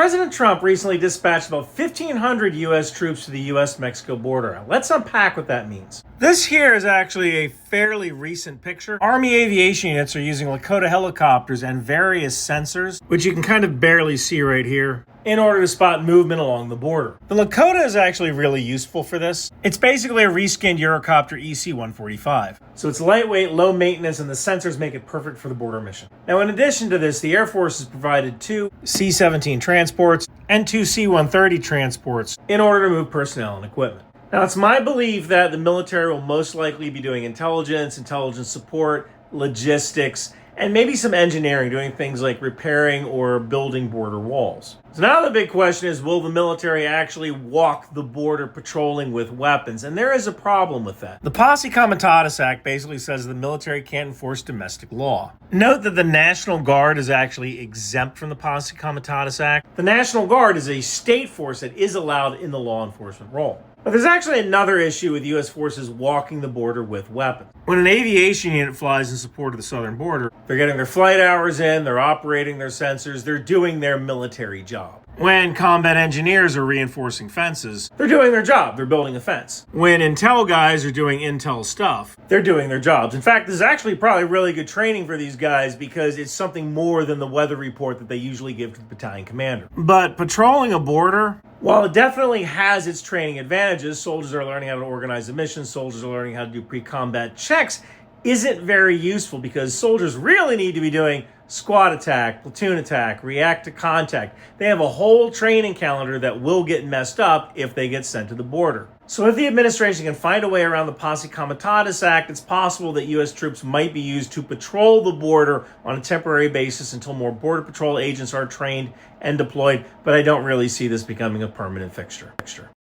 President Trump recently dispatched about 1,500 U.S. troops to the U.S.-Mexico border. Let's unpack what that means. This here is actually a fairly recent picture. Army aviation units are using Lakota helicopters and various sensors, which you can kind of barely see right here, in order to spot movement along the border. The Lakota is actually really useful for this. It's basically a reskinned Eurocopter EC-145. So it's lightweight, low maintenance, and the sensors make it perfect for the border mission. Now, in addition to this, the Air Force has provided 2 C-17 transports and 2 C-130 transports in order to move personnel and equipment. Now, it's my belief that the military will most likely be doing intelligence support, logistics, and maybe some engineering, doing things like repairing or building border walls. So now the big question is, will the military actually walk the border patrolling with weapons? And there is a problem with that. The Posse Comitatus Act basically says the military can't enforce domestic law. Note that the National Guard is actually exempt from the Posse Comitatus Act. The National Guard is a state force that is allowed in the law enforcement role. But there's actually another issue with U.S. forces walking the border with weapons. When an aviation unit flies in support of the southern border, they're getting their flight hours in, they're operating their sensors, they're doing their military job. When combat engineers are reinforcing fences, they're doing their job, they're building a fence. When intel guys are doing intel stuff, they're doing their jobs. In fact, this is actually probably really good training for these guys because it's something more than the weather report that they usually give to the battalion commander. But patrolling a border, while it definitely has its training advantages, soldiers are learning how to organize a mission, soldiers are learning how to do pre-combat checks, isn't very useful because soldiers really need to be doing squad attack, platoon attack, react to contact. They have a whole training calendar that will get messed up if they get sent to the border. So if the administration can find a way around the Posse Comitatus Act, it's possible that U.S. troops might be used to patrol the border on a temporary basis until more Border Patrol agents are trained and deployed, but I don't really see this becoming a permanent fixture.